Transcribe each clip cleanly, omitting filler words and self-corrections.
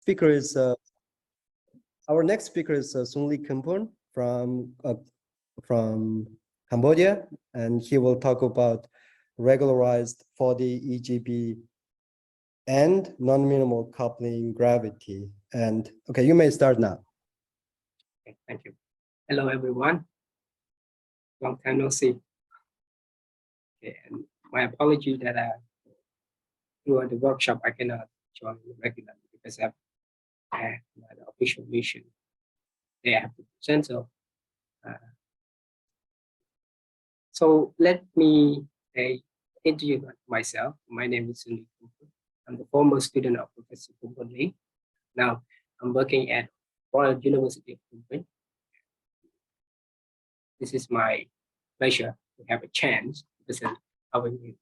speaker is our next speaker is Khimphun from Cambodia, and he will talk about regularized 4D EGB and non-minimal coupling gravity. And okay, you may start now. Okay, thank you. Hello, everyone. Long time no see. Okay, and my apology that throughout the workshop I cannot join regularly because I have an official mission. They have to present. So let me introduce myself. My name is Khimphun. I'm the former student of Professor Khimphun Lee. Now I'm working at Royal University of Khimphun. This is my pleasure to have a chance to present our new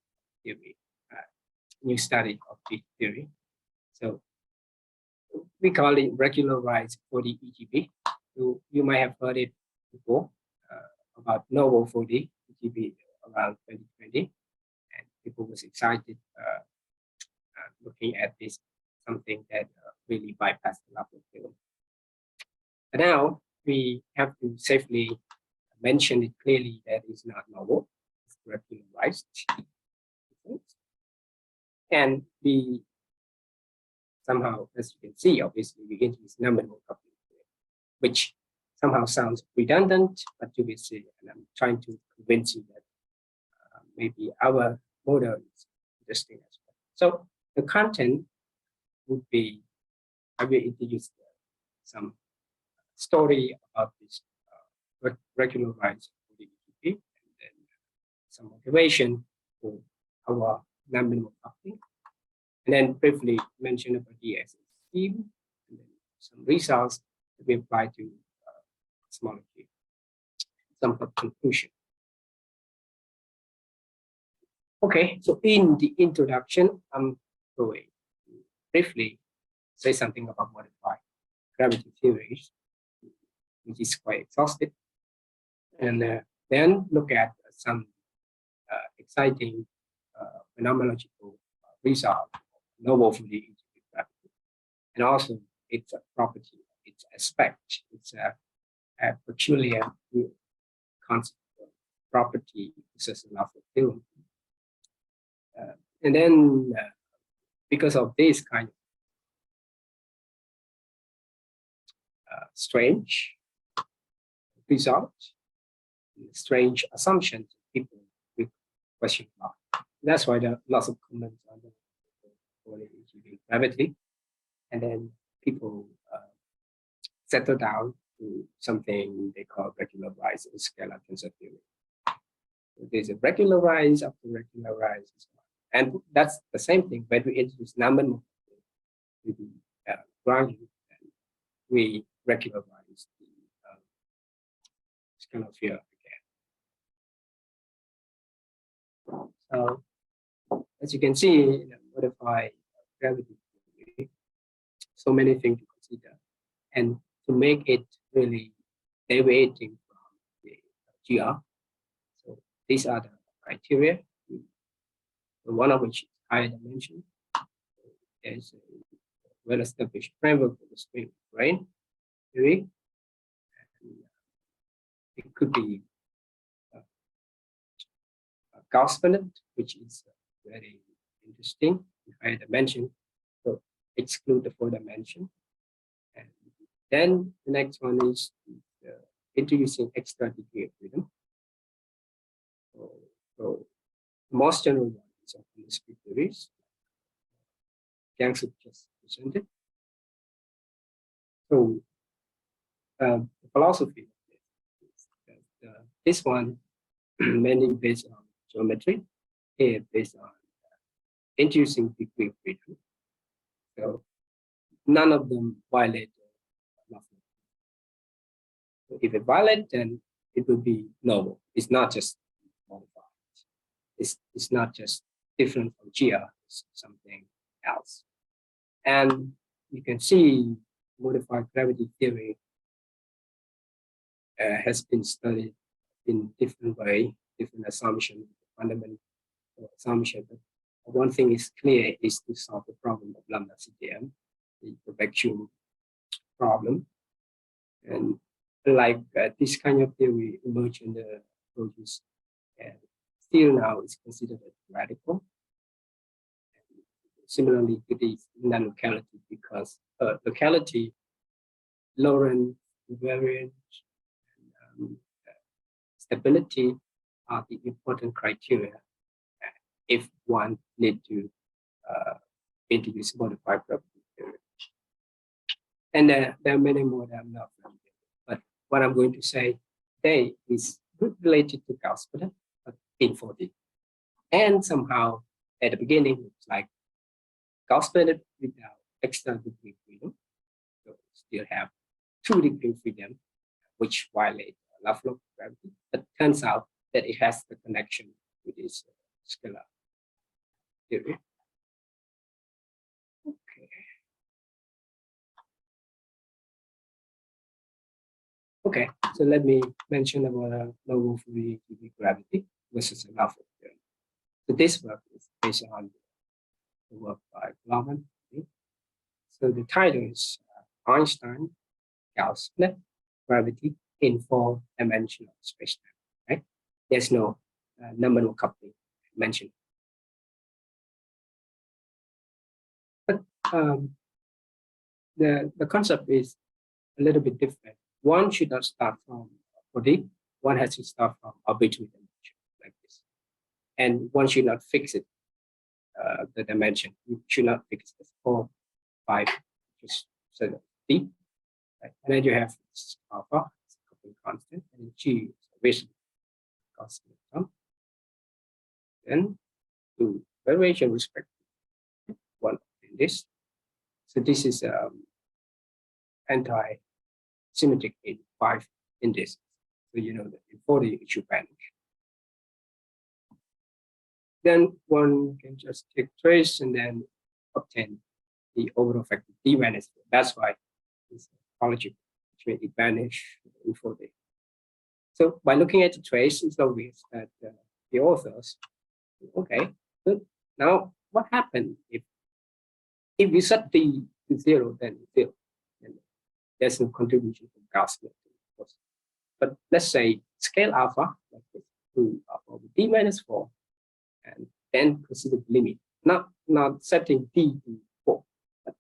theory, new study of this theory. So we call it regularized 4D EGB. You might have heard it before about novel 4D EGB around 2020, and people was excited looking at this, something that really bypassed the Laffer theorem. But now we have to safely mention it clearly that it's not novel, it's regularized. And we somehow, as you can see, obviously we introduce nominal coupling, which somehow sounds redundant, but you will see, and I'm trying to convince you that maybe our model is interesting as well. So the content would be, I will introduce some story about this regularized EGB, and then some motivation for our non-minimal coupling, and then briefly mention about the scheme, and then some results that we apply to small molecule, some conclusion. Okay, so in the introduction, I'm going to briefly say something about modified gravity theories, which is quite exhaustive, and then look at some exciting phenomenological result of novel 4D EGB gravity, and also its property, its aspect, its a peculiar concept property versus Laffer theorem. And then because of this kind of strange result, strange assumptions, people with question mark. That's why there are lots of comments on the EGB gravity, and then people settle down to something they call regularized scalar tensor theory. So there's a regularized after regularized, and that's the same thing when we introduce nominal to the grounding, and we regularize the scalar field again. So as you can see, in a modified gravity theory, so many things to consider, and to make it really deviating from the GR. So these are the criteria, one of which is higher dimension. There's a well-established framework for the string brain theory. And it could be a Gauss finite, which is very interesting in higher dimension. So exclude the 4 dimension. And then the next one is introducing extra degree of freedom. So the most general one is of the speed theories. Yang just presented. So the philosophy is that this one mainly based on geometry, here based on introducing degree of freedom. So none of them violate Laffer. So if it violates, then it will be novel. It's not just modified. It's not just different from GR, it's something else. And you can see modified gravity theory has been studied in different way, different assumption, fundamental assumption. But one thing is clear is to solve the problem of lambda CDM. the vacuum problem. And like this kind of theory emerged in the approaches, and still now it's considered radical. Similarly to the non-locality, because locality, Lorentz invariant, and stability are the important criteria if one need to introduce modified property theory. And there are many more that I'm not familiar with. But what I'm going to say today is related to Gauss-Bonnet, but in 4D. And somehow at the beginning, it's like Gauss-Bonnet without extra degree freedom. So still have 2 degree freedom, which violate Lovelock gravity. But turns out that it has the connection with this scalar theory. Okay. Okay, so let me mention about low free gravity versus a Lovelock theory. So this work is based on the work by Khimphun. So the title is Einstein Gauss-Bonnet gravity in 4-dimensional spacetime. Right? There's no nominal coupling mentioned. But the concept is a little bit different. One should not start from 4D. One has to start from arbitrary dimension like this. And one should not fix it, the dimension. You should not fix this 4, 5, just so D. Right? And then you have this alpha, it's a coupling constant, and G is obviously constant term. Then to variation respect one in this. So this is anti-symmetric in 5 in this. So you know that in 4D it should vanish. Then one can just take trace and then obtain the overall factor D minus. That's why it's topology, which made it vanish in 4D. So by looking at the trace, it's obvious that the authors, okay, good. Now what happened if you set D to 0, then 0, and there's no contribution from Gauss-Bonnet. But let's say scale alpha like this to alpha over D minus 4, and then consider the limit, not setting D to 4, but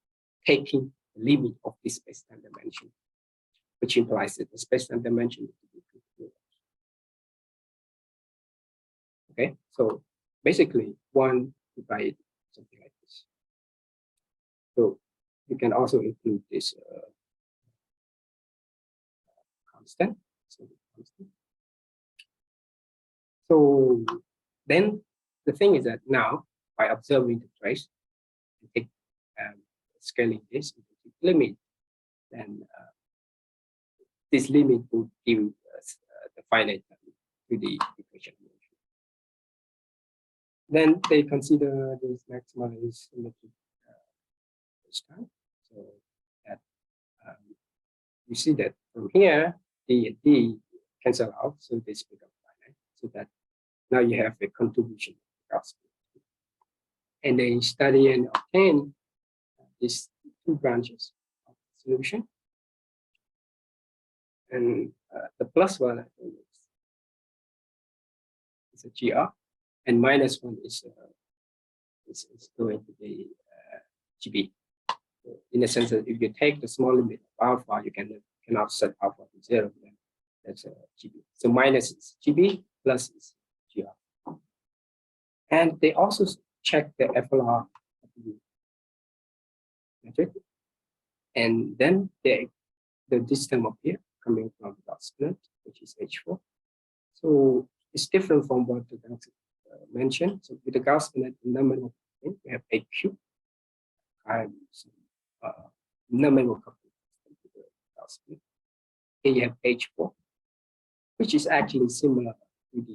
taking the limit of this space-time dimension, which implies that the space-time dimension is to be 0. Okay, so basically one divide something like this. So you can also include this constant. So then the thing is that now by observing the trace, and take scaling this into the limit, then this limit would give us the finite value to the equation. Then they consider this maximally symmetric time. So that you see that from here, D and D cancel out, so this becomes finite. So that now you have a contribution of Gauss-Bonnet. And they study and obtain these 2 branches of the solution. And the plus one, I think, is a GR, and minus one is going to be GB. So in the sense that if you take the small limit of alpha, you cannot set alpha to 0, then that's GB. So minus is GB, plus is GR. And they also check the FLR metric, and then the this term up here coming from Gauss-Bonnet, which is H4. So it's different from what the Gauss mentioned. So with the Gauss-Bonnet nominal, we have AQ times nominal coupling. Here you have H4, which is actually similar to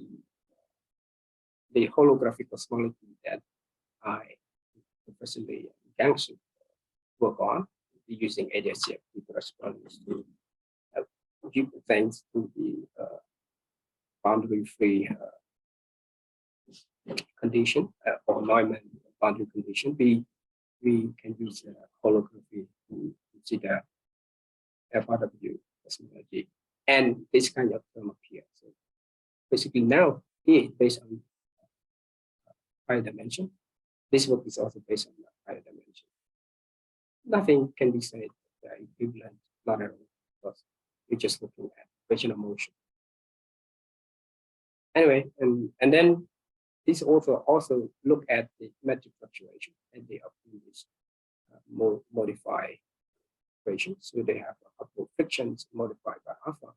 the holographic cosmology that Professor Lee and Gangsu work on, using ADS-CFT correspondence to give thanks to the boundary-free condition or Neumann boundary condition. We we can use holography to consider FRW cosmology, and this kind of term appears. So basically now here based on higher dimension. This work is also based on higher dimension. Nothing can be said equivalent, not at all, because we're just looking at equation of motion. Anyway, and then this also look at the metric fluctuation, and they obtain this modify equation. So they have upward frictions modified by alpha,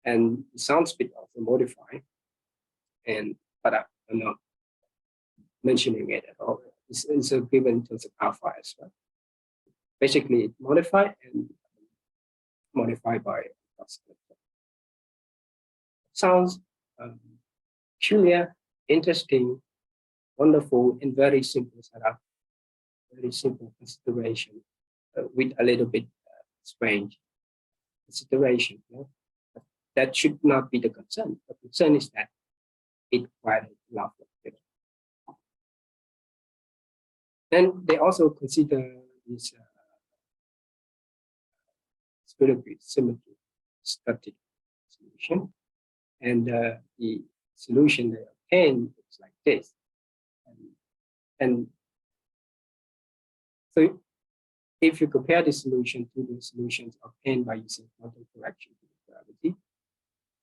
and the sound speed also modified. And but I'm not mentioning it at all. It's given in terms of alpha as well. Basically, it's modified and modified by sounds peculiar, interesting, wonderful, and very simple setup, very simple consideration with a little bit strange consideration. You know? But that should not be the concern. The concern is that it requires a lot of it. Then they also consider this spherical symmetry static solution, and the solution they obtain is like this. And so if you compare the solution to the solutions obtained by using quantum correction to the gravity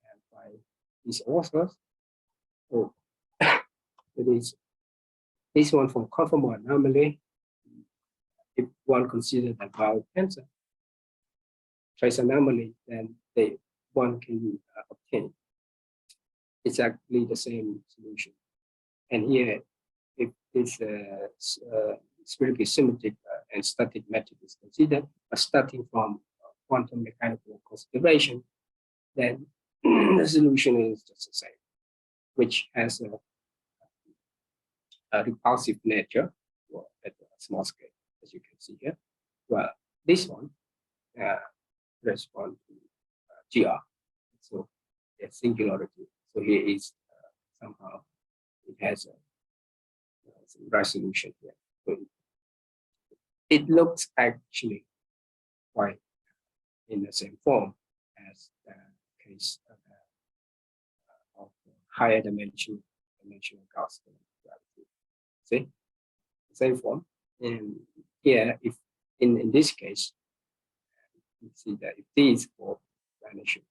and by these authors, so it is this one from conformal anomaly. If one considers the Bow tensor trace anomaly, then one can obtain exactly the same solution. And here, if this spherical symmetric and static metric is considered, but starting from quantum mechanical consideration, then the solution is just the same, which has a repulsive nature at a small scale, as you can see here. Well, this one corresponds to GR, so a singularity. So here is somehow it has some resolution here. So it looks actually quite in the same form as the case of higher dimensional Gaussian gravity. See, same form. And here, if in this case, you see that if T is for vanishing,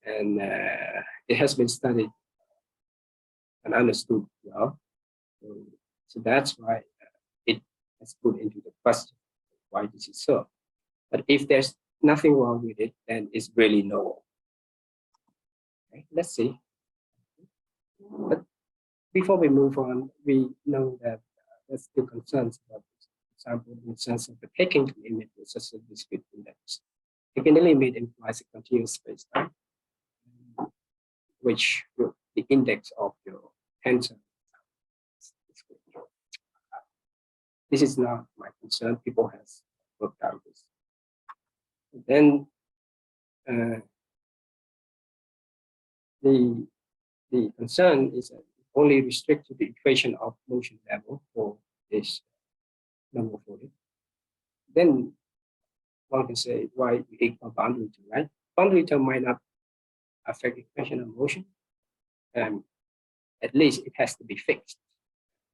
and it has been studied and understood well. So that's why it has put into the question why this is so. But if there's nothing wrong with it, then it's really normal. Okay, let's see. But before we move on, we know that there's still concerns about this. For example, in the sense of the taking limit with such a discrete index. Taking the limit implies a continuous space-time, which the index of your tensor. This is not my concern. People have worked out this. Then the concern is that only restrict to the equation of motion level for this number 40. Then one can say why we ignore boundary term, right? Boundary term might not affect equation of motion. At least it has to be fixed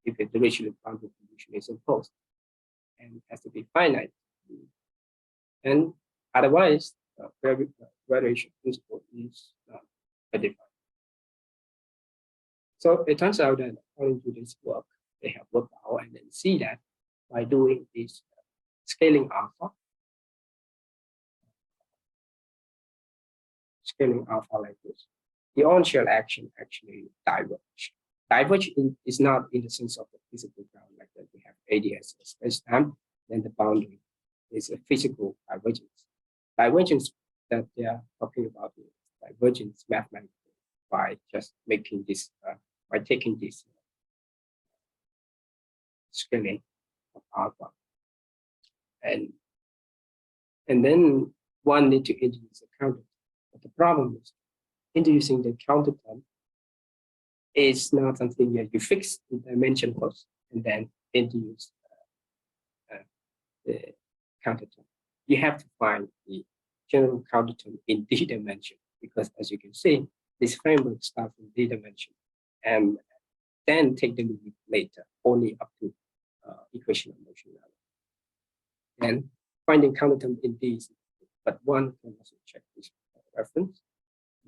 if the dirichlet boundary condition is imposed, and it has to be finite. And otherwise, variation principle is not defined. So it turns out that according to this work, they have worked out and then see that by doing this scaling alpha like this, the on-shell action actually diverge. Diverge is not in the sense of the physical ground, like that we have ADS space-time, then the boundary is a physical divergence. Divergence that they are talking about is divergence mathematically by just making this, by taking this scaling of alpha. And then one need to introduce a counter. But the problem is introducing the counter term is not something that you fix the dimension first and then introduce the counter term. You have to find the general counter term in D dimension, because as you can see, this framework starts from D dimension and then take the limit later, only up to equation of motion level. And finding counter term in these, but one can also check this reference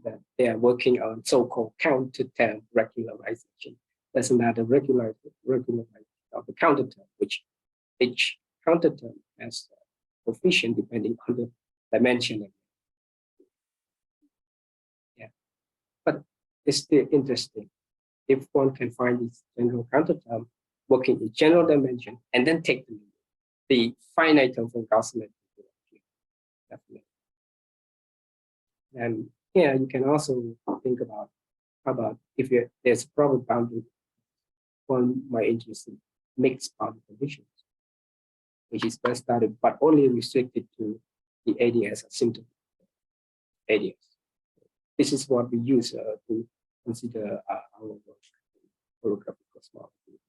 that they are working on so-called counter term regularization. That's another regularization of the counter term, which each counter term has a coefficient depending on the dimension. Yeah, but it's still interesting if one can find this general counter term working in general dimension and then take the finite term from Gaussian. Definitely. And here you can also think about how about if there's a proper boundary, one might interest in mixed boundary conditions, which is best studied, but only restricted to the ADS asymptotic ADS. This is what we use to consider our work in holographic cosmology.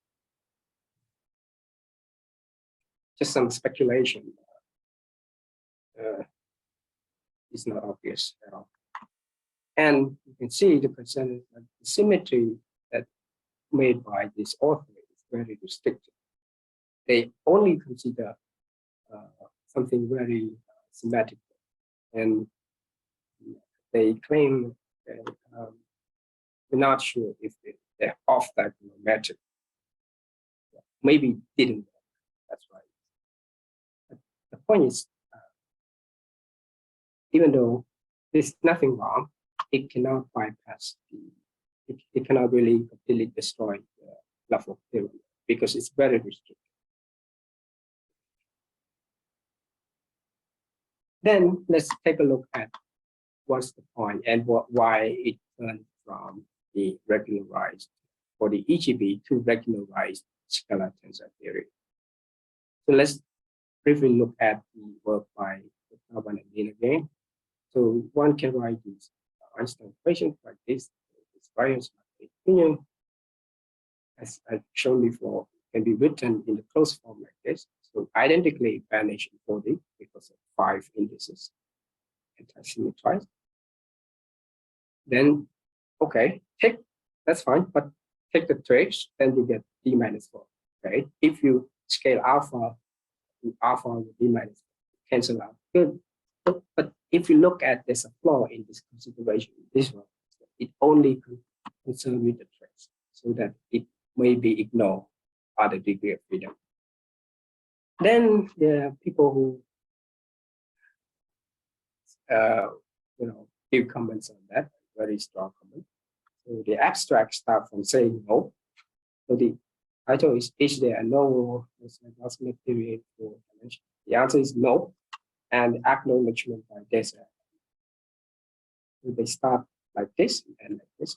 Just some speculation. Is not obvious at all. And you can see the percentage of the symmetry that made by this author is very restricted. They only consider something very symmetrical, and they claim that we're not sure if they're off diagonal metric. Maybe didn't. That's right. But the point is, even though there's nothing wrong, it cannot bypass it cannot really completely destroy the level theorem because it's very restricted. Then let's take a look at what's the point and why it turned from the regularized for the EGB to regularized scalar tensor theory. So let's briefly look at the work by Khimphun and Lin again. So one can write these Einstein equations like this. This variance opinion, as I've shown before, can be written in the closed form like this. So identically vanish in 4D because of 5 indices anti-symmetrized. Then, okay, that's fine, but take the trace, then you get D minus 4. Okay, if you scale alpha with D minus 4, cancel out. Good. But if you look at there's a flaw in this consideration, this one, it only concerns with the trace, so that it may be ignored other degree of freedom. Then there are people who give comments on that, very strong comments. So the abstract start from saying no. So the title is there a no Gaussian period for dimension? The answer is no, and acknowledgement by this. So they start like this and like this.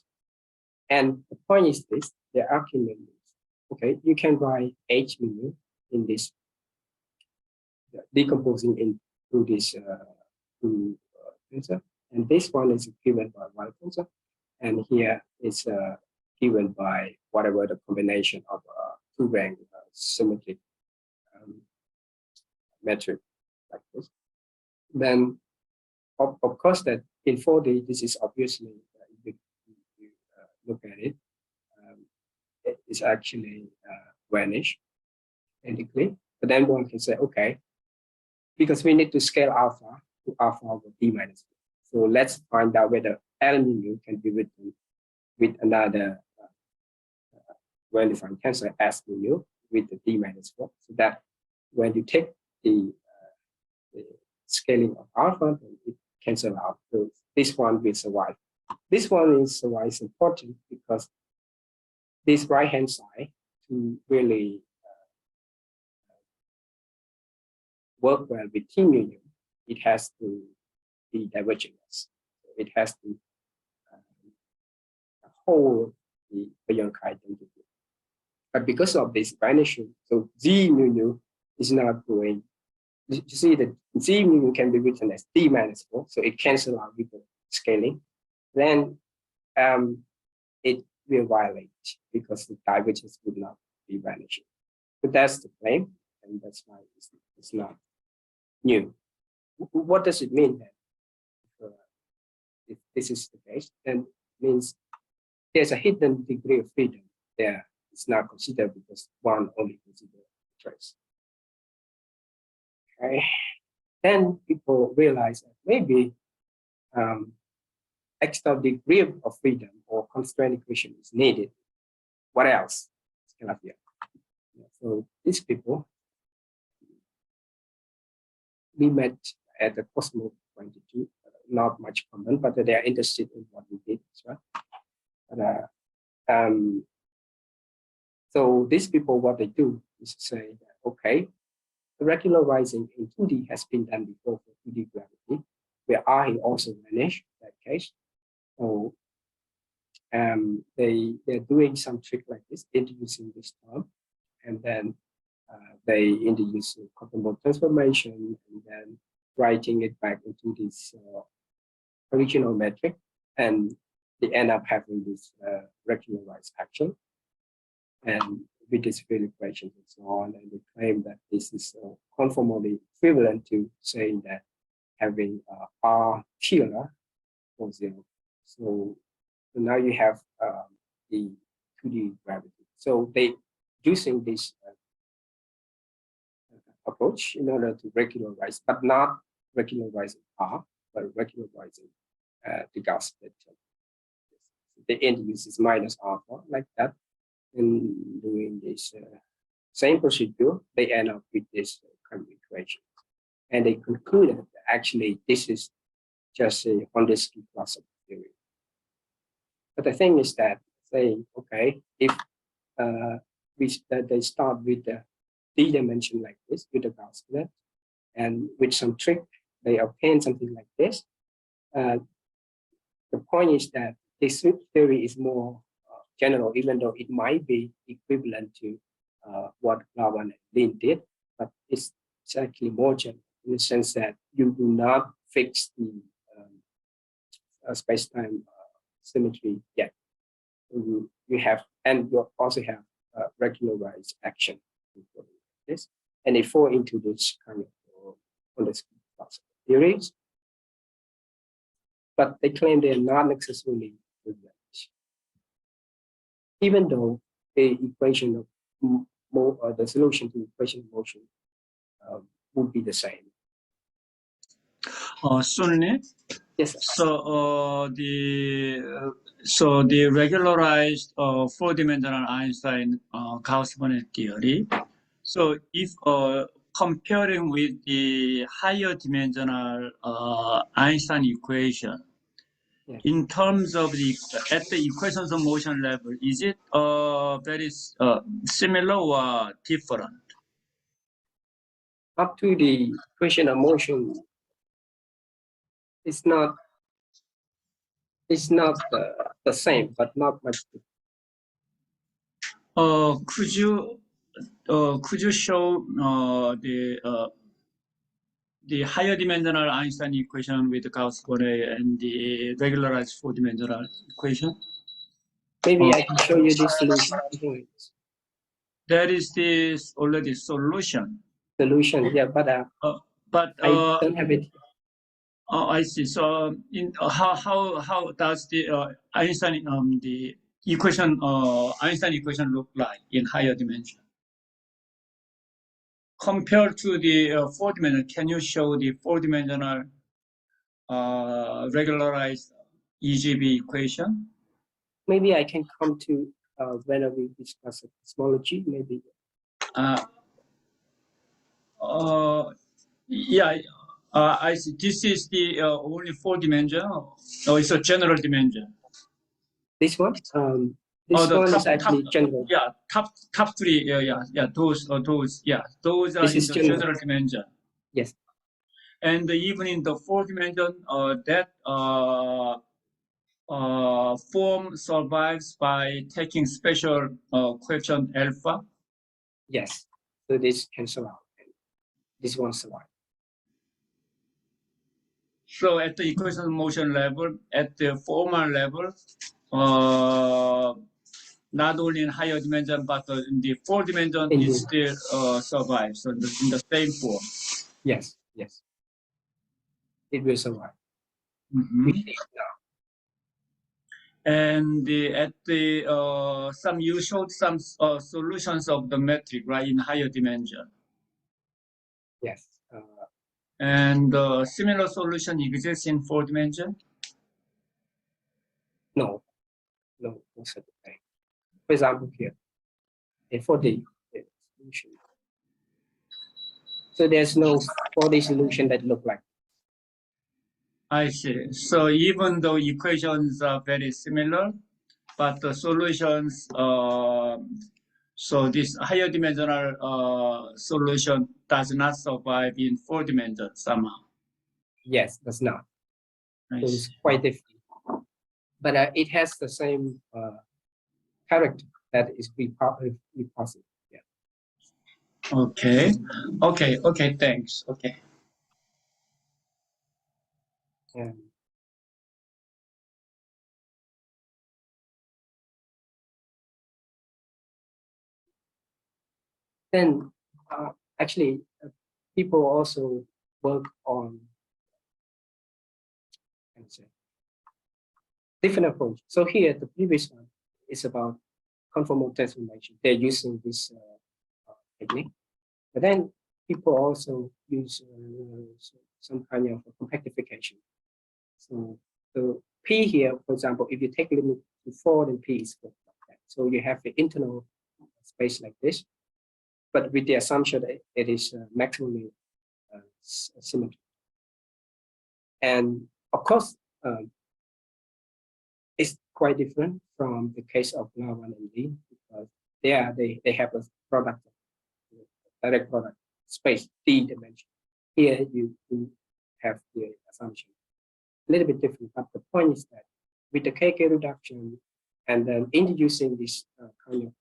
And the point is this: the argument is, okay, you can write H mu in this, decomposing into this tensor, and this one is given by Y tensor, and here is given by whatever the combination of two rank symmetric metric like this. Then, of course, that in 4D, this is obviously, if you look at it, it's actually vanished indically. But then one can say, okay, because we need to scale alpha to alpha over D minus 4. So let's find out whether L mu can be written with another well-defined tensor S mu with the D minus 4. So that when you take the scaling of alpha, then it cancels out. So this one will survive. This one is important because this right-hand side to really work well with T mu, it has to be divergentless. It has to hold the Bianchi identity. But because of this vanishing, so Z mu is not going. You see that Z mu can be written as D minus 4, so it cancels out with the scaling. Then it will violate because the divergence would not be vanishing. But that's the claim, and that's why it's not new. What does it mean then? If this is the case, then it means there's a hidden degree of freedom there. It's not considered because one only considers trace. Okay. Then people realize that maybe extra degree of freedom or constraint equation is needed. What else? So these people, we met at the Cosmo 22, not much common, but they are interested in what we did as well. But, so these people, what they do is say, that, okay, the regularizing in 2D has been done before for 2D gravity, where I also managed that case. So they're doing some trick like this, introducing this term, and then they introduce quantum mode transformation, and then writing it back into this original metric, and they end up having this regularized action, and with this field equations and so on, and they claim that this is conformally equivalent to saying that having R killer for 0. So now you have the 2D gravity. So they using this approach in order to regularize, but not regularizing R, but regularizing the Gauss split. The end uses minus alpha like that. And doing this same procedure, they end up with this kind of equation. And they concluded that actually this is just a Hondesky class of theory. But the thing is that saying, okay, if they start with the D-dimension like this, with the Gauss split, and with some trick, they obtain something like this. The point is that this theory is more general, even though it might be equivalent to what Lawan and Lin did, but it's actually more general in the sense that you do not fix the space-time symmetry yet. You have, and you also have regularized action this, and they fall into this kind of Hondesky class theories. But they claim they are not necessarily equivalent, even though the equation of the solution to the equation of motion would be the same. Sunny? Yes. So the regularized four-dimensional Einstein Gauss-Bonnet theory. So if comparing with the higher dimensional Einstein equation, yeah. In terms of at the equations of motion level, is it very similar or different? Up to the equation of motion, it's not the same, but not much different. Could you show the higher dimensional Einstein equation with the Gauss-Bonnet and the regularized four-dimensional equation? Maybe I can show you this solution. That is this already solution. Solution, yeah, but I don't have it. Oh, I see. So, in how does the Einstein the equation Einstein equation look like in higher dimension compared to the four-dimensional? Can you show the four-dimensional regularized EGB equation? Maybe I can come to when we discuss cosmology. Maybe. Yeah. I see. This is the only four-dimension. Oh, it's a general dimension. This one. This one is actually general. Yeah, top three. Yeah. Those. Yeah, those are in the general dimension. Yes. And even in the fourth dimension, that form survives by taking special coefficient alpha. Yes. So this cancel out. This one survives. So at the equation of motion level, at the formal level, not only in higher dimension, but in the 4 dimension, it Indeed. still survives. So in the same form. Yes, yes. It will survive. Mhm. We see it now. And at the some you showed some solutions of the metric, right, in higher dimension. Yes. And similar solution exists in 4 dimension. No, no such thing. For example, here, a 4D solution. So there's no 4D solution that look like. I see. So even though equations are very similar, but the solutions, so this higher dimensional solution does not survive in 4 dimensions somehow. Yes, that's not. I So it's see. quite different. But it has the same character that is positive. Yeah. Okay. Okay. Thanks. Okay. And then actually, people also work on different approach. So here, the previous one is about conformal transformation. They're using this technique. But then people also use some kind of compactification. So the P here, for example, if you take limit to 4, then P is like that. So you have the internal space like this, but with the assumption that it is maximally symmetry. And of course, it's quite different from the case of L1 and D, because there they have a product, direct product space, D dimension. Here you have the assumption. A little bit different, but the point is that with the KK reduction and then introducing this kind of,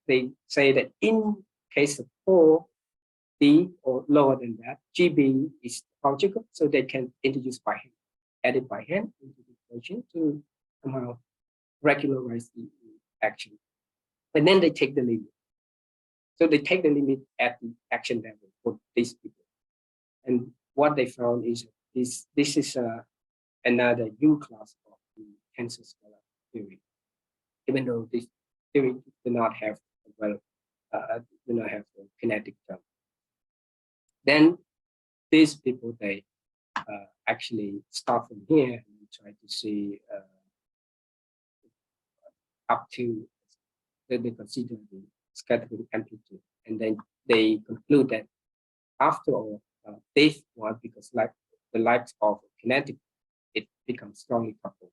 they say that in case of 4D or lower than that, GB is conjugate, so they can introduce by hand, added by hand into the equation to somehow regularize the action. And then they take the limit. So they take the limit at the action level for these people. And what they found is this is another U class of the tensor scalar theory, even though this theory do not have the kinetic term. Then these people, they actually start from here and try to see up to, they consider the scattering amplitude, and then they conclude that after all, this one, because like the likes of kinetic, it becomes strongly coupled.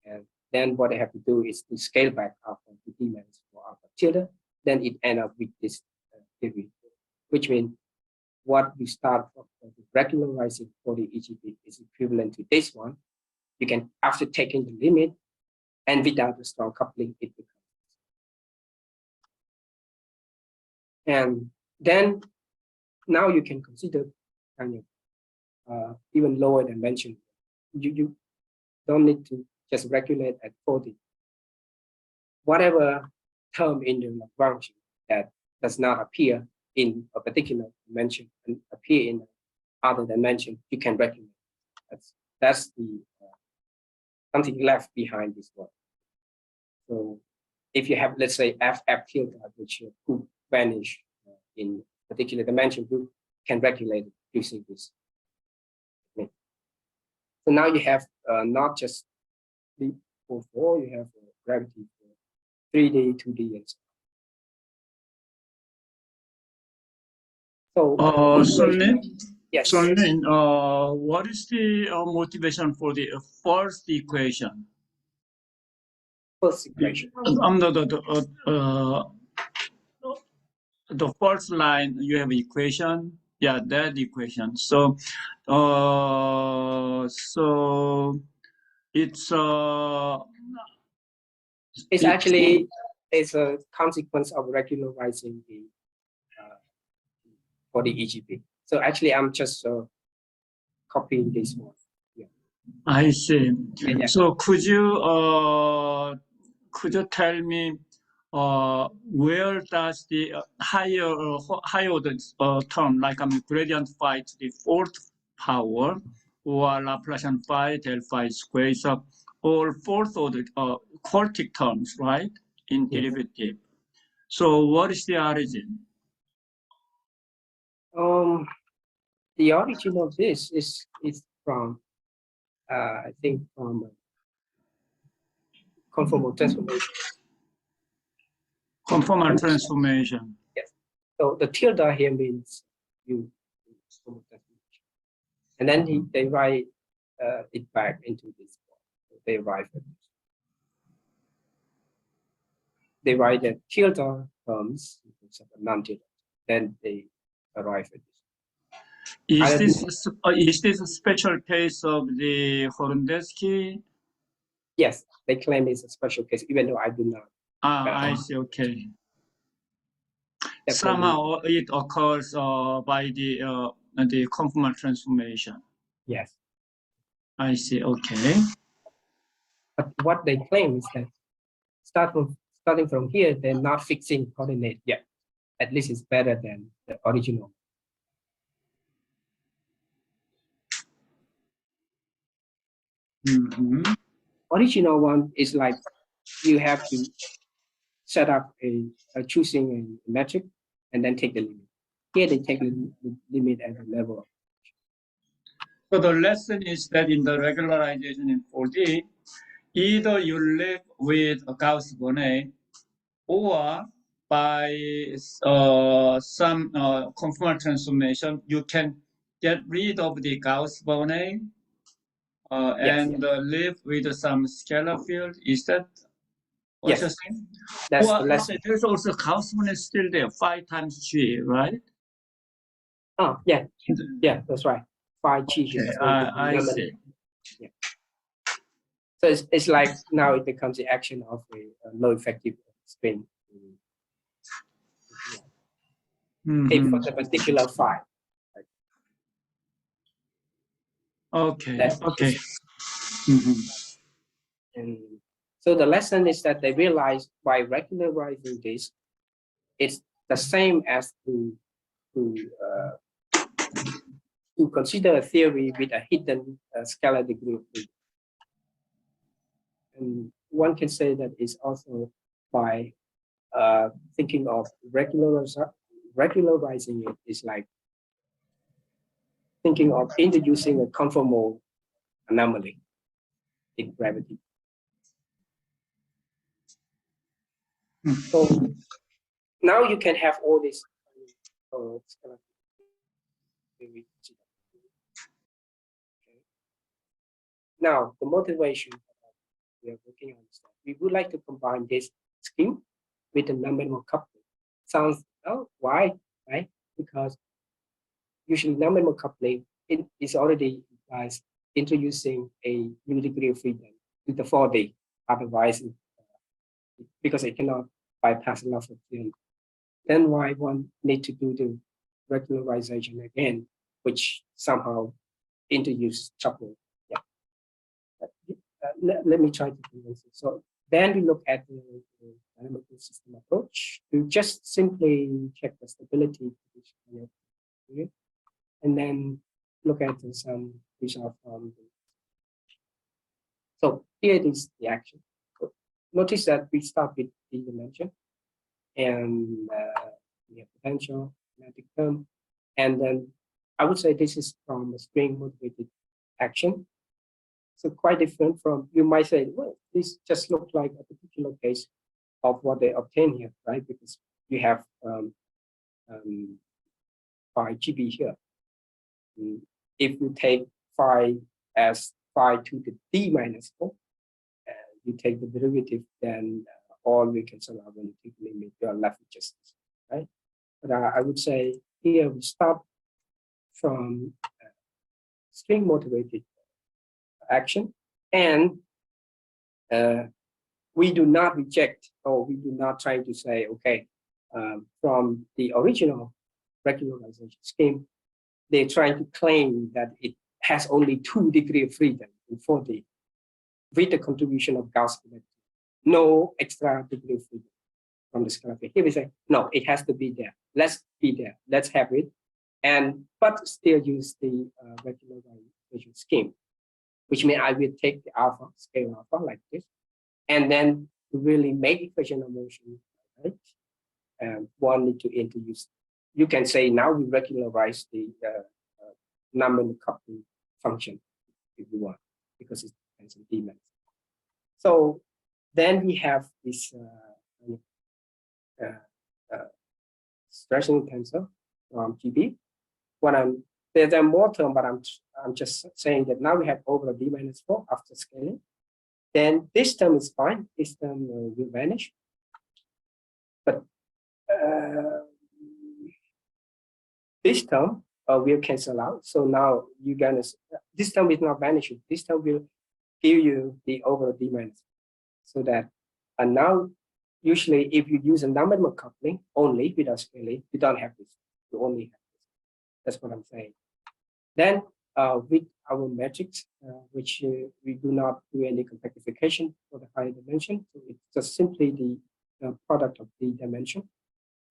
And then what they have to do is to scale back after the demands for alpha tilde, then it ends up with this theory, which means what we start from regularizing for the EGB is equivalent to this one. You can, after taking the limit and without the strong coupling, it becomes. And then now you can consider kind of even lower dimension. You don't need to just regulate at 4D. Whatever term in the Lagrange that does not appear in a particular dimension and appear in other dimension, you can regulate. That's the something left behind this one. So if you have, let's say, F tilde, which could vanish in particular dimension, you can regulate it using this technique. So now you have not just 3, 4, 4, you have gravity for 3D, 2D, and so on. So yes. So what is the motivation for the first equation? First equation. The first line, you have equation. Yeah, that equation. So, so it's actually it's a consequence of regularizing the for the EGP. So actually, I'm just copying this one. Yeah. I see. Yeah. So could you tell me where does the higher order term, like gradient phi to the fourth power, or Laplacian phi del phi square, is all fourth order quartic terms, right, in derivative. So what is the origin? The origin of this is from I think from conformal transformation. Conformal transformation. Yes. So the tilde here means you conformal transformation, and then they write it back into this form. So they arrive at this. They write the tilde terms instead of non-tilde. Then they arrive at this. Is this a special case of the Horndeski? Yes, they claim it's a special case, even though I do not. I see. Okay. Somehow it occurs by the conformal transformation. Yes. I see. Okay. But what they claim is that starting from here, they're not fixing coordinate yet. At least it's better than the original. Original one is like you have to set up a choosing a metric and then take the limit. Here they take the limit at the level. So the lesson is that in the regularization in 4D, either you live with a Gauss-Bonnet or by some conformal transformation, you can get rid of the Gauss-Bonnet and live with some scalar field. Is that what you're saying? That's well, the lesson. There's also Gauss-Bonnet still there, 5 times G, right? Oh, yeah. Yeah, that's right. 5G here. Okay, I see. Yeah. So it's like now it becomes the action of a low effective spin. If for the particular phi. Right? Okay. Okay. And so the lesson is that they realize by regularizing this, it's the same as to consider a theory with a hidden scalar degree of freedom. And one can say that it's also by thinking of regularizing it is like thinking of introducing a conformal anomaly in gravity. So now you can have all this scalar theory. Now the motivation we are working on is that we would like to combine this scheme with a non-minimal coupling. Sounds, oh, why? Right? Because usually non-minimal coupling is already implies introducing a new degree of freedom to the 4D. Otherwise, because it cannot bypass a lot of theorem. Then why one need to do the regularization again, which somehow introduce trouble. Yeah. Let me try to convince you. So then we look at the dynamical system approach to just simply check the stability, and then look at some result from. So here is the action. So notice that we start with the dimension, and we have potential, magnetic term, and then I would say this is from a string motivated action. So quite different from, you might say, well, this just looks like a particular case of what they obtain here, right? Because you have phi GB here. If you take phi as phi to the d minus 4, and you take the derivative, then all we can solve when you take the limit, you are left with just this, right? But I would say here we start from string motivated action, and we do not reject, or we do not try to say, okay, from the original regularization scheme, they're trying to claim that it has only 2 degrees of freedom in 4D with the contribution of Gauss, no extra degree of freedom. from the scalar field. Here we say, no, it has to be there. Let's be there. Let's have it. But still use the regularization scheme, which means I will take the alpha, scale alpha like this, and then to really make equation of motion, right? One need to introduce. You can say now we regularize the nominal coupling function if you want, because it depends on demands. So then we have this stretching tensor from GB. There's a more term, but I'm just saying that now we have over D minus 4 after scaling. Then this term is fine. This term will vanish. But this term will cancel out. So now you're gonna, this term is not vanishing. This term will give you the over D minus. So that, and now usually if you use a nominal coupling only without scaling, you don't have this. You only have this. That's what I'm saying. Then with our metrics, which we do not do any compactification for the higher dimension, so it's just simply the product of the dimension.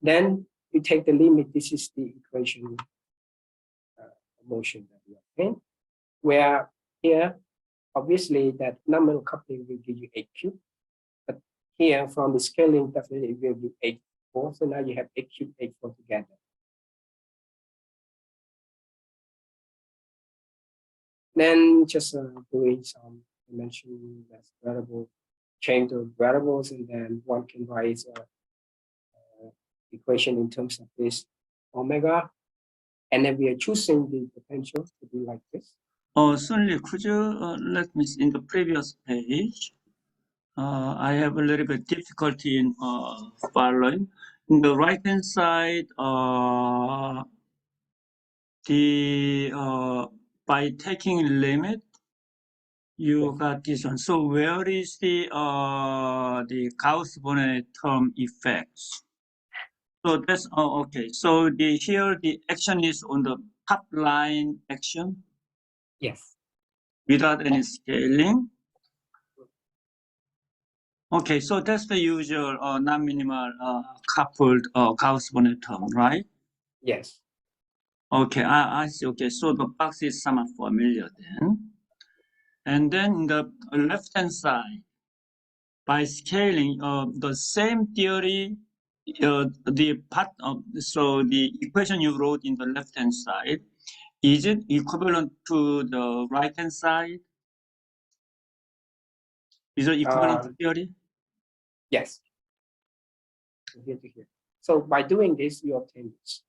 Then you take the limit. This is the equation motion that we obtain, where here obviously that nominal coupling will give you 8 cubed, but here from the scaling definitely it will give 8 4. So now you have 8 cubed, 8 4 together. Then just doing some dimension that's variable, change the variables, and then one can write equation in terms of this omega, and then we are choosing the potential to be like this. Sunli, could you let me see in the previous page? I have a little bit difficulty in following. In the right-hand side, by taking limit, you got this one. So where is the Gauss-Bonnet term effects? So that's okay. So here the action is on the top line action. Yes. Without any scaling. Okay, so that's the usual non-minimal coupled Gauss-Bonnet term, right? Yes. Okay, I see. Okay, so the box is somewhat familiar then. And then the left-hand side, by scaling the same theory, the part of, so the equation you wrote in the left-hand side, is it equivalent to the right-hand side? Is it equivalent theory? Yes. Here to here. So by doing this, you obtain this.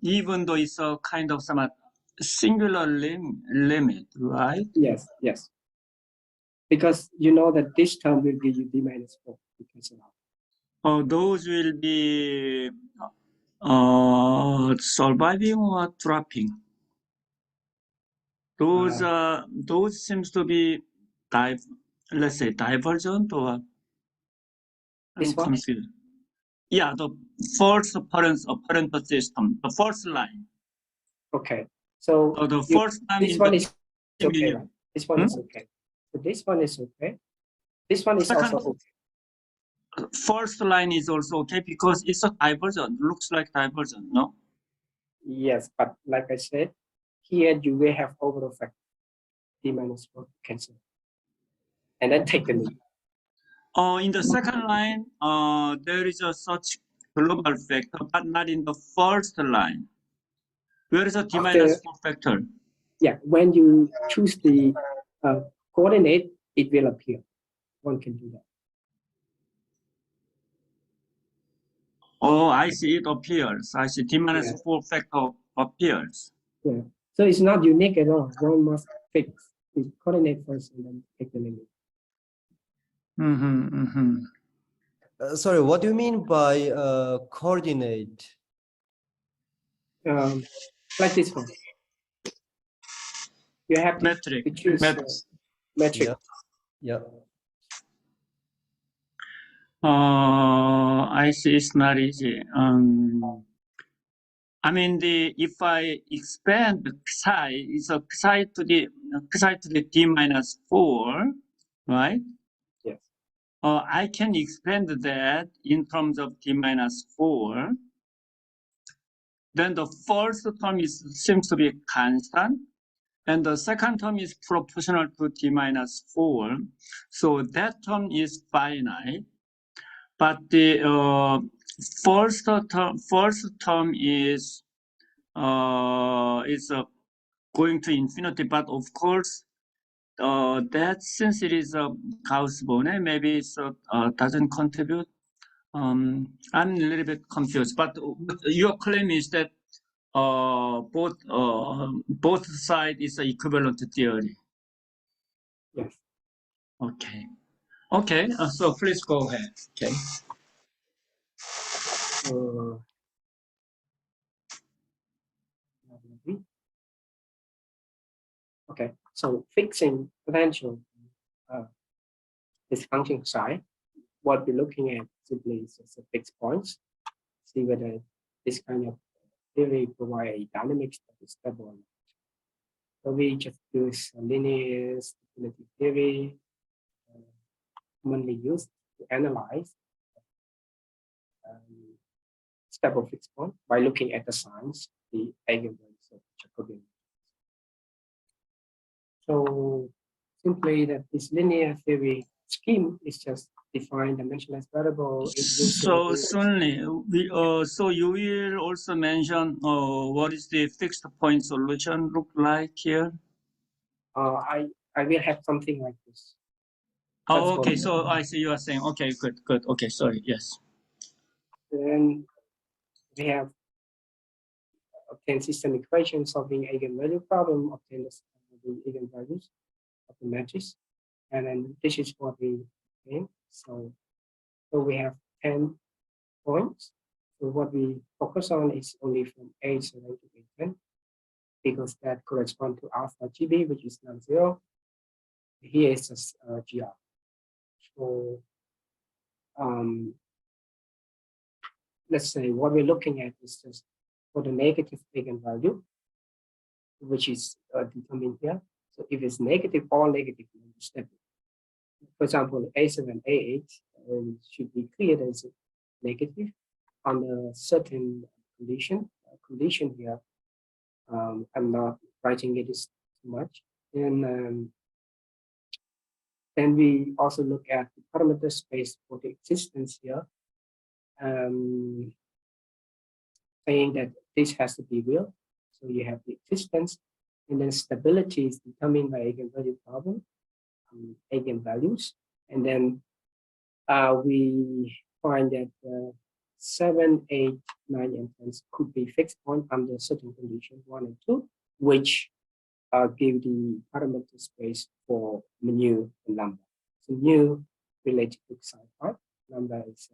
Even though it's a kind of some singular limit, right? Yes, yes. Because you know that this term will give you D minus 4. You cancel out. Those will be surviving or dropping. Those seems to be let's say divergent, or This I'm one? confused. Yeah, the first apparent system, the first line. Okay. So the first time this one is okay, right? This one is okay. So this one is okay. This one is also okay. First line is also okay because it's a divergent, looks like divergent, no? Yes, but like I said, here you will have overall factor D minus 4 cancel. And then take the limit. In the second line, there is a such global factor, but not in the first line. Where is a D minus 4 factor? Yeah, when you choose the coordinate, it will appear. One can do that. Oh, I see, it appears. I see D minus 4 factor appears. Yeah, so it's not unique at all. One must fix the coordinate first and then take the limit. Sorry, what do you mean by coordinate? Like this one. You have metric. to choose metric. Yeah. I see, it's not easy. I mean, if I expand the psi, it's a psi to the d minus 4, right? Yes. I can expand that in terms of d minus 4. Then the first term seems to be constant, and the second term is proportional to d minus 4. So that term is finite, but the first term is going to infinity. But of course, that since it is a Gauss-Bonnet, maybe it doesn't contribute. I'm a little bit confused. But your claim is that both side is equivalent theory. Yes. Okay. Okay. So please go ahead. Okay. Okay. So fixing potential this function psi, what we're looking at simply is just a fixed points. See whether this kind of theory provide a dynamic that is stable or not. So we just use a linear stability theory, commonly used to analyze stable fixed point by looking at the signs, the eigenvalues of Jacobian. So simply that this linear theory scheme is just define dimensionless variable. So certainly, so you will also mention what is the fixed point solution look like here? I will have something like this. Oh, okay. So I see you are saying, okay, good. Okay, sorry. Yes. Then we have obtain system equation, solving eigenvalue problem, obtain the eigenvalues of the matrix, and then this is what we obtain. So we have 10 points. So what we focus on is only from A7 to A10, because that corresponds to alpha GB, which is non-zero. Here is just GR. So let's say what we're looking at is just for the negative eigenvalue, which is determined here. So if it's negative, all negative, step. For example, A7, A8 should be clear that it's negative under certain condition. Condition here, I'm not writing it too much. And then we also look at the parameter space for the existence here, saying that this has to be real. So you have the existence, and then stability is determined by eigenvalue problem, eigenvalues, and then we find that 7, 8, 9, and 10 could be fixed point under certain conditions 1 and 2, which give the parameter space for mu and lambda. So mu related to psi part, lambda is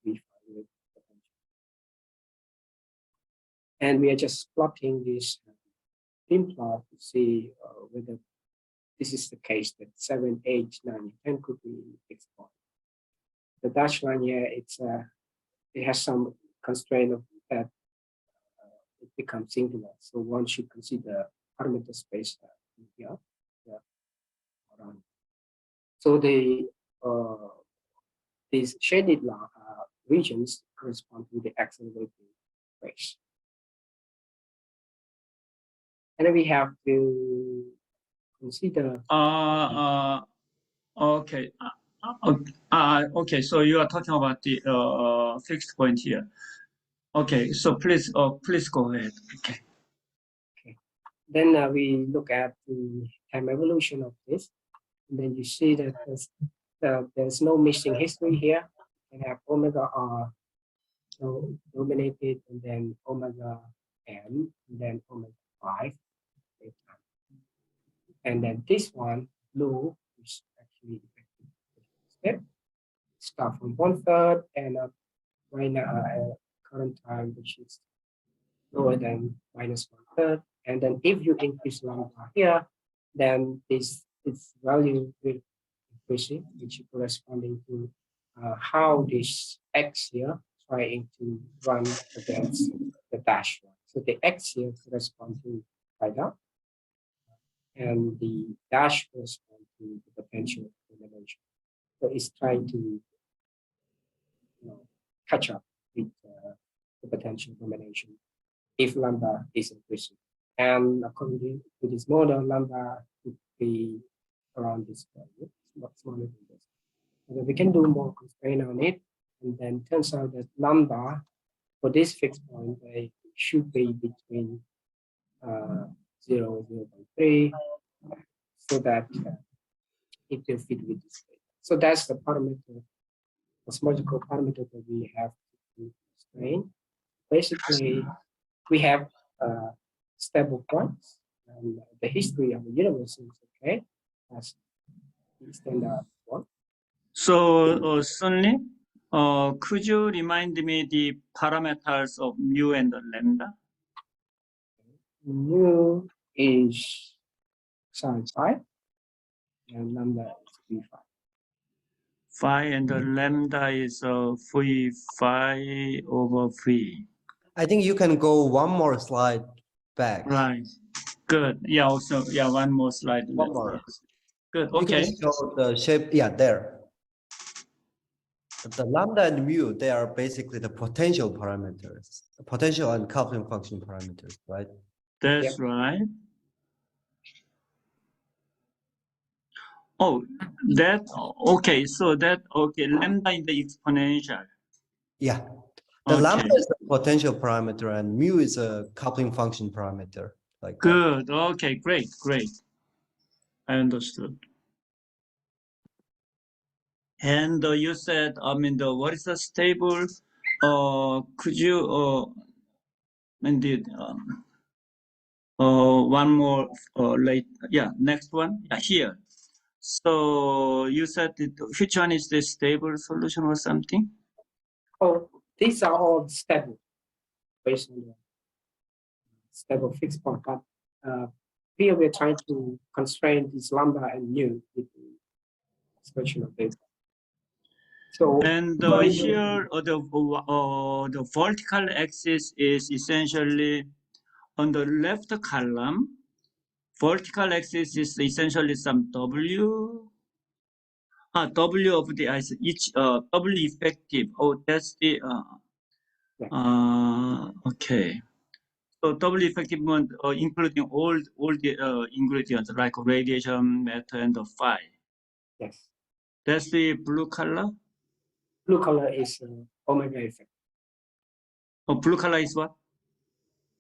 V5 with potential. And we are just plotting this thin plot to see whether this is the case that 7, 8, 9, and 10 could be fixed point. The dashed line here, it has some constraint of that it becomes singular. So one should consider parameter space here. So these shaded regions correspond to the accelerating phase. And then we have to consider. Okay. Okay. So you are talking about the fixed point here. Okay. So please go ahead. Okay. Okay. Then we look at the time evolution of this, and then you see that there's no missing history here. We have omega r dominated, and then omega n, and then omega 5. And then this one, blue, is actually effective step. Start from 1/3 and right now current time, which is lower than -1/3. And then if you increase lambda here, then this value will increase, which is corresponding to how this x here trying to run against the dash one. So the X here corresponds to phi dot, and the dash corresponds to the potential combination. So it's trying to catch up with the potential combination if lambda is increasing. And according to this model, lambda would be around this value, not smaller than this. And then we can do more constraint on it, and then turns out that lambda for this fixed point should be between 0 and 0.3, so that it will fit with this data. So that's the parameter, cosmological parameter that we have to constrain. Basically, we have stable points, and the history of the universe is okay as the standard one. So, Sunny, could you remind me the parameters of mu and lambda? Mu is psi pi, and lambda is v phi. Phi and lambda is v phi over v. I think you can go one more slide back. Right. Good. Yeah. Also, yeah. One more slide. One more. Yes. Good. You Okay. can show the shape. Yeah, there. The lambda and mu, they are basically the potential parameters, the potential and coupling function parameters, right? That's right. Oh, that okay. So that okay. Lambda in the exponential. Yeah. The Okay. lambda is the potential parameter and mu is a coupling function parameter. Like that. Good. Okay. Great. Great. I understood. And you said, I mean, what is the stable? Could you indeed one more late? Yeah, next one. Yeah, here. So you said which one is the stable solution or something? Oh, these are all stable, based on the stable fixed point. But here we're trying to constrain this lambda and mu with the expression of data. So And here the vertical axis is essentially on the left column. Vertical axis is essentially some W. W of the each W effective. Oh, that's the okay. So W effective one including all the ingredients like radiation, matter, and the phi. yes, That's the blue color. blue color is omega effect. Oh, blue color is what?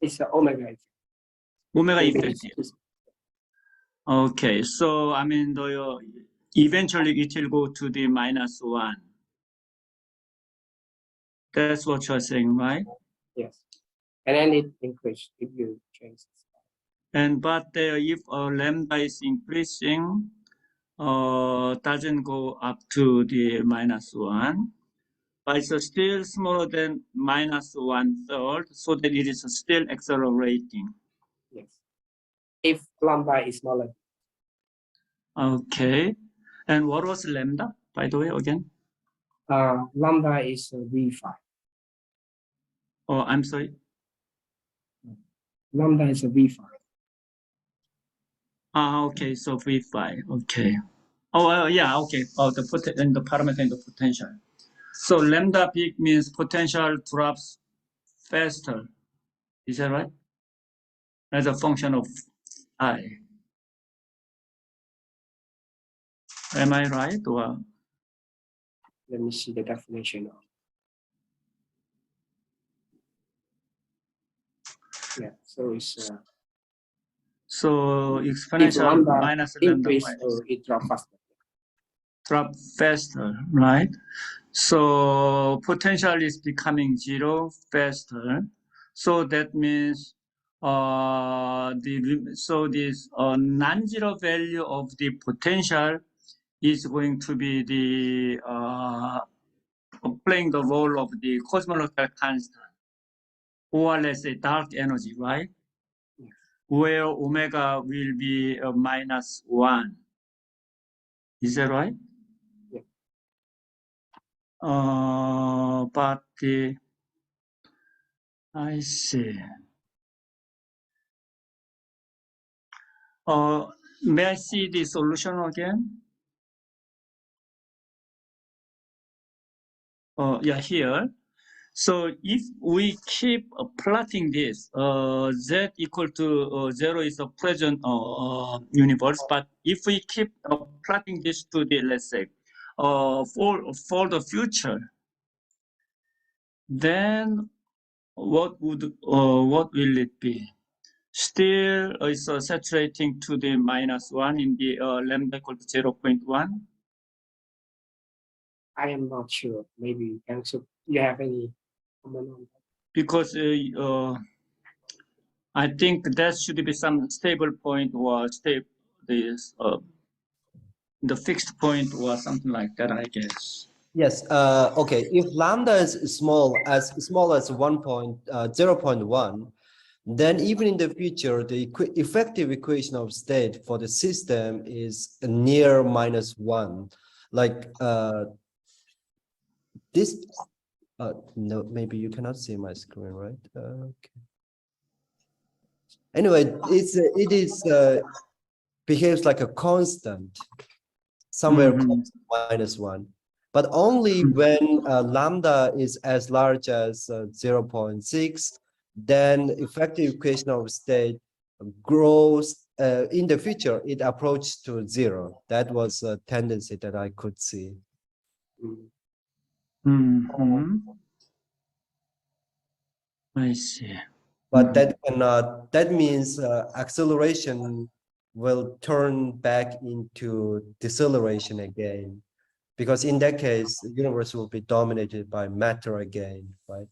It's an omega effect. Omega Maybe effective. it's Okay, so I mean, eventually it will go to the -1. That's what you're saying, right? yes, and then it increases if you change it. And but if lambda is increasing, doesn't go up to the -1, but it's still smaller than -1/3, so that it is still accelerating. Yes, if lambda is smaller. Okay, and what was lambda, by the way, again? Lambda is v phi. Oh, I'm sorry. Lambda is a v phi. Okay, so v phi. Okay. Oh, yeah. Okay. Oh, the parameter and the potential. So lambda peak means potential drops faster. Is that right? As a function of I. Am I right? Or Let me see the definition of. Yeah, so it's so if exponential lambda minus lambda increase minus or it drop faster. drop faster, right? So potential is becoming 0 faster. So that means this non-zero value of the potential is going to be the playing the role of the cosmological constant, or let's say dark energy, right? Where omega will be -1. Is that right? Yeah. But I see. May I see the solution again? Yeah, here. So if we keep plotting this, z equal to 0 is the present universe. But if we keep plotting this to the, let's say, for the future, then what will it be? Still, it's saturating to the -1 in the lambda equal to 0.1. I am not sure. Maybe you have any comment on that? Because I think that should be some stable point or the fixed point or something like that, I guess. Yes. Okay. If lambda is small as 0.1, then even in the future, the effective equation of state for the system is near -1. Like this. No, maybe you cannot see my screen, right? Okay. Anyway, behaves like a constant, somewhere close to -1. But only when lambda is as large as 0.6, then effective equation of state grows. In the future, it approaches to 0. That was a tendency that I could see. I see. But that means acceleration will turn back into deceleration again. Because in that case, the universe will be dominated by matter again, right?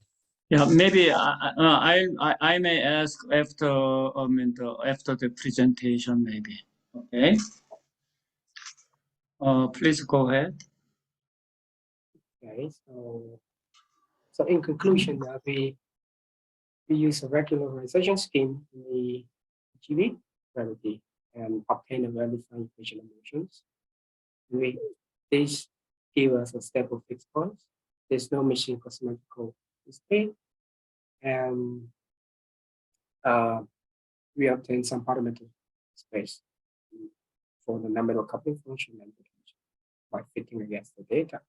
Yeah, maybe I may ask after after the presentation, maybe. Okay. Please go ahead. Okay, so in conclusion, we use a regularization scheme in the GV gravity and obtain a well-defined equation of motions. This give us a stable fixed point. There's no machine cosmetical state, and we obtain some parameter space for the numerical coupling function and potential by fitting against the data.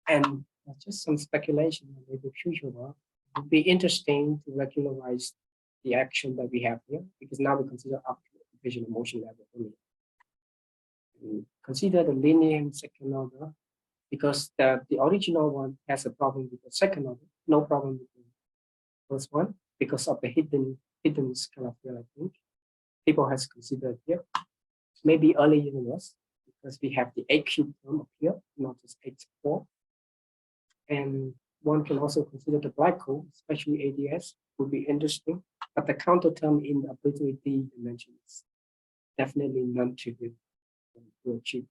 And just some speculation on the future work. It would be interesting to regularize the action that we have here, because now we consider up to the equation of motion level only. And consider the linear and second order, because the original one has a problem with the second order, no problem with the first one, because of the hidden scale here, I think. People has considered here. Maybe early universe, because we have the 8 cube term up here, not just 8-4. And one can also consider the black hole, especially ADS, would be interesting. But the counter term in the arbitrary D dimension is definitely non-trivial to achieve.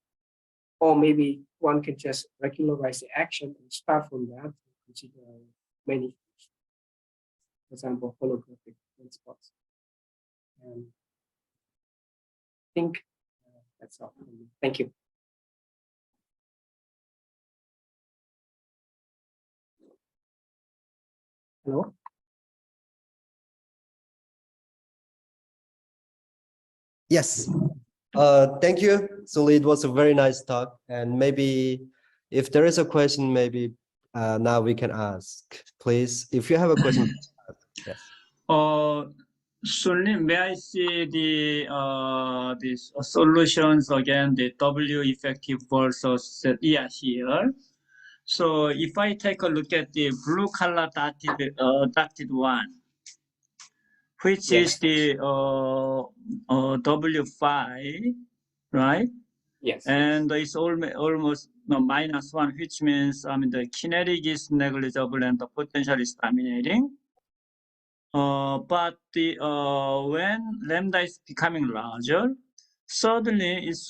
Or maybe one can just regularize the action and start from that and consider many things. For example, holographic spots. And I think that's all. Thank you. Hello? Yes. Thank you. So it was a very nice talk. And maybe if there is a question, maybe now we can ask, please. If you have a question, yes. Sunil, may I see these solutions again, the W effective versus here. So if I take a look at the blue color dotted one, which is the W5, right? Yes. And it's almost -1, which means the kinetic is negligible and the potential is dominating. But when lambda is becoming larger, suddenly it's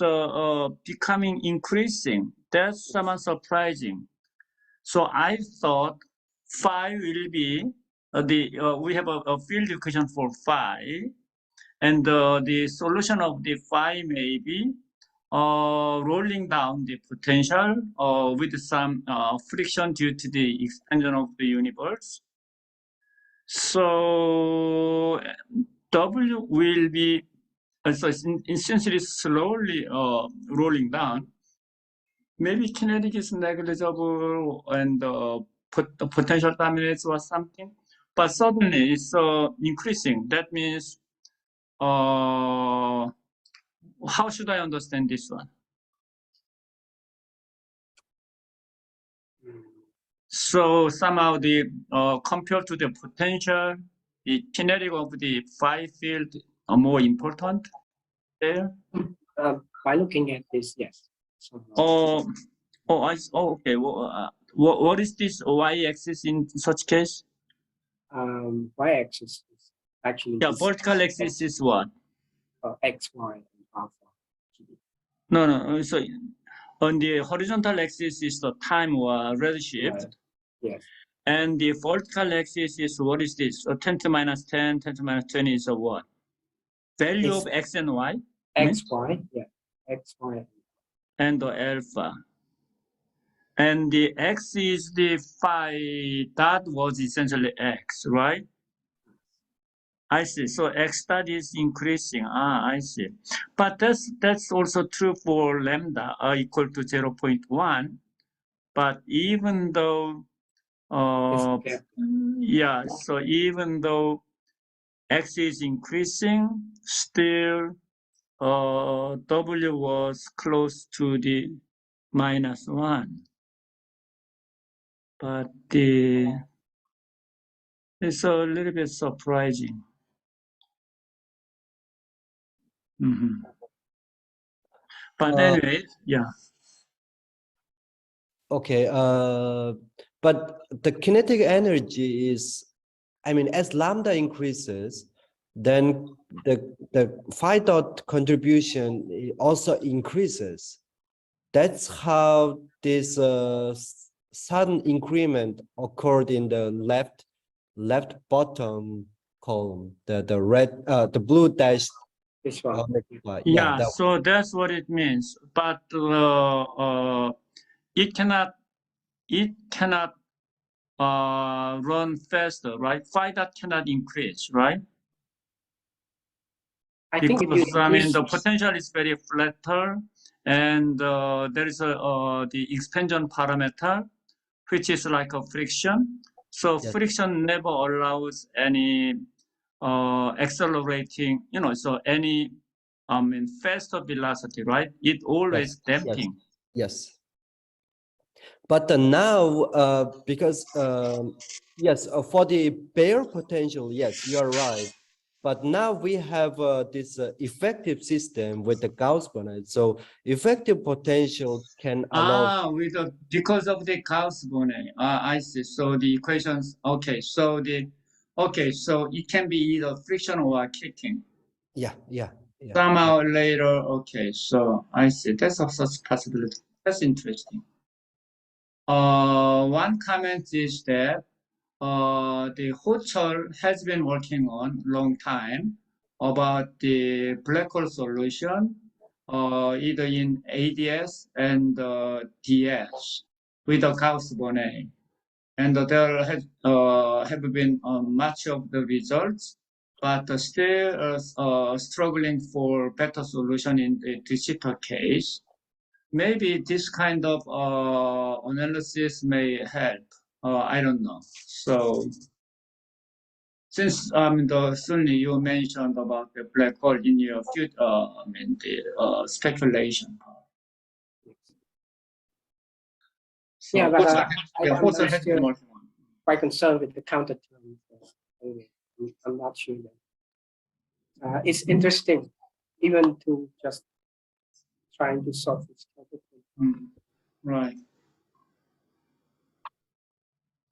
becoming increasing. That's somewhat surprising. So I thought phi will be we have a field equation for phi, and the solution of the phi may be rolling down the potential with some friction due to the expansion of the universe. So W will be so essentially slowly rolling down. Maybe kinetic is negligible and the potential dominates or something, but suddenly it's increasing. That means, how should I understand this one? So somehow the compared to the potential, the kinetic of the phi field are more important there. By looking at this, yes. Oh, okay. Well, what is this y-axis in such case? Y-axis is actually Yeah, vertical axis is what? X, Y, and alpha. No. So on the horizontal axis is the time or redshift. Right. Yes. And the vertical axis is what is this? So 10 to minus 10, 10 to minus 20 is a what? Value It's of x and y? X, Y, yeah. X, Y. And the alpha. And the x is the phi dot was essentially x, right? I see. So x dot is increasing. I see. But that's also true for lambda equal to 0.1. But even though, yeah, so even though x is increasing, still w was close to the -1. But it's a little bit surprising. But anyway, yeah. Okay, but the kinetic energy is, I mean, as lambda increases, then the phi dot contribution also increases. That's how this sudden increment occurred in the left bottom column, the red, the blue dash. This one. Yeah, so that's what it means. But it cannot run faster, right? Phi dot cannot increase, right? Because I mean the potential is very flatter, and there is the expansion parameter, which is like a friction. So friction never allows any accelerating, so any faster velocity, right? It always damping. Yes. But now, because yes, for the bare potential, yes, you are right. But now we have this effective system with the Gauss bonnet. So effective potential can allow. Because of the Gauss bonnet. I see. So the equations. Okay. So so it can be either friction or kicking. Yeah. Somehow later. Okay. So I see. That's also a possibility. That's interesting. One comment is that the Hochul has been working on long time about the black hole solution, either in ADS and DS with a Gauss bonnet. And there have been much of the results, but still struggling for better solution in the digital case. Maybe this kind of analysis may help. I don't know. So since Sunni, you mentioned about the black hole in your future, the speculation. So Yeah, but I'm still quite concerned with the counter term. I'm not sure that it's interesting, even to just trying to solve this counter term. Right.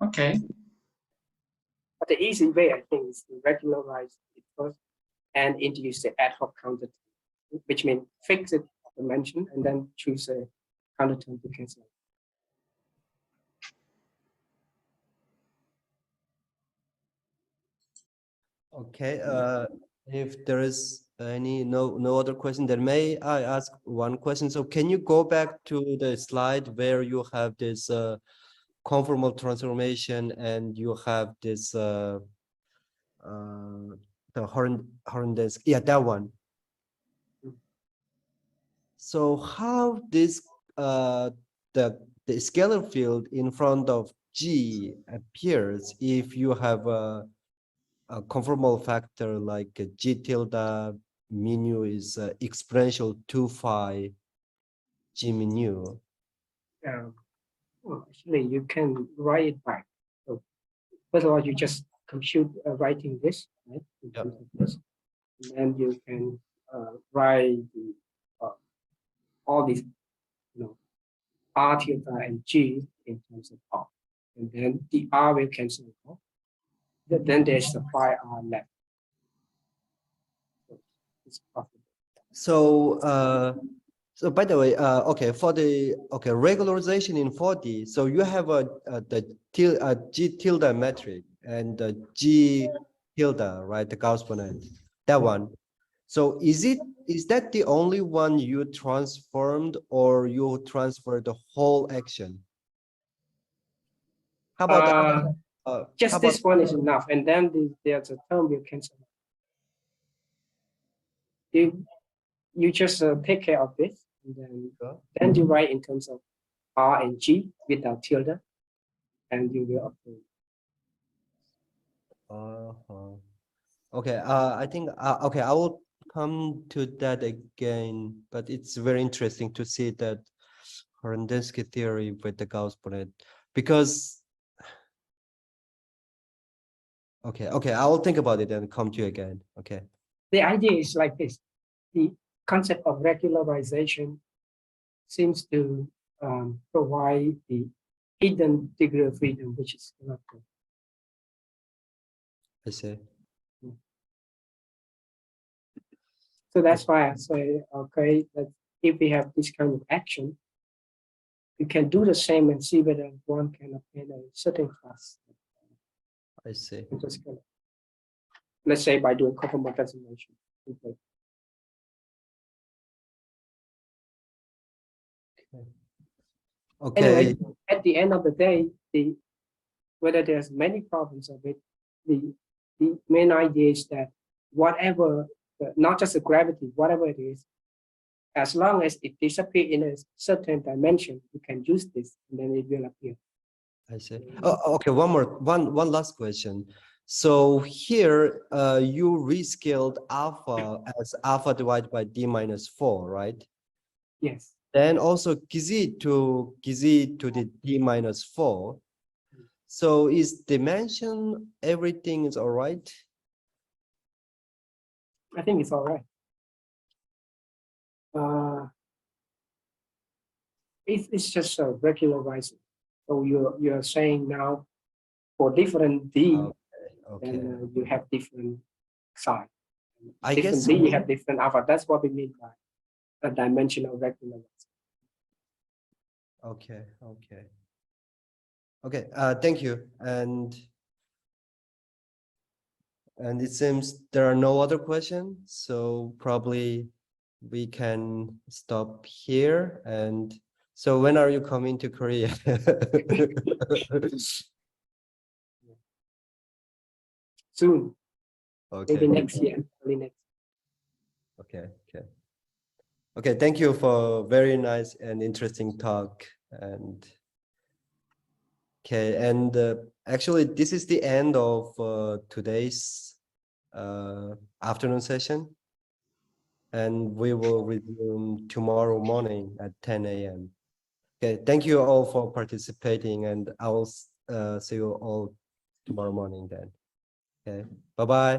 Okay. But the easy way, I think, is to regularize it first and introduce the ad hoc counter term, which means fix it dimension and then choose a counter term to cancel. Okay. If there is no other question, then may I ask one question? So can you go back to the slide where you have this conformal transformation and you have this the horrendous, yeah, that one. So how this the scalar field in front of G appears if you have a conformal factor like G tilde mu is exponential 2 phi G mu. Well, actually, you can write it back. So first of all, you just compute writing this, right? In terms of this. And then you can write the, all these, R tilde and G in terms of R. And then the R will cancel off. Then there's the phi R left. So it's possible. So by the way, okay, for the regularization in 4D, so you have the G tilde metric and the G tilde, right? The Gauss exponent, that one. So is that the only one you transformed, or you transferred the whole action? How about just this one is enough, and then there's a term will cancel. You just take care of this, and then you write in terms of R and G without tilde, and you will obtain. Okay, I think okay, I will come to that again, but it's very interesting to see that Horndenski theory with the Gauss exponent, because okay, I will think about it and come to you again. Okay. The idea is like this: the concept of regularization seems to provide the hidden degree of freedom, which is selective. I see. So that's why I say, okay, that if we have this kind of action, you can do the same and see whether one can obtain a certain class. I see. Just kind of, let's say by doing conformal transformation. Okay. Anyway, at the end of the day, whether there's many problems of it, the main idea is that whatever, not just the gravity, whatever it is, as long as it disappears in a certain dimension, you can use this, and then it will appear. I see. Oh, okay. One last question. So here, you rescaled alpha as alpha divided by d minus 4, right? Yes. Then also Gizi to the d minus 4. So is dimension everything is all right? I think it's all right. It's just a regularizing. So you're saying now for different d, okay. then you have different psi. I different guess d, you have different alpha. That's what we mean by a dimensional regularizing. Okay. Thank you. And it seems there are no other questions, so probably we can stop here. And so when are you coming to Korea? Soon. Okay. Maybe next year, early next. Okay, thank you for very nice and interesting talk. And okay, and actually this is the end of today's afternoon session, and we will resume tomorrow morning at 10 a.m. Okay, thank you all for participating, and I will see you all tomorrow morning then. Okay, bye-bye.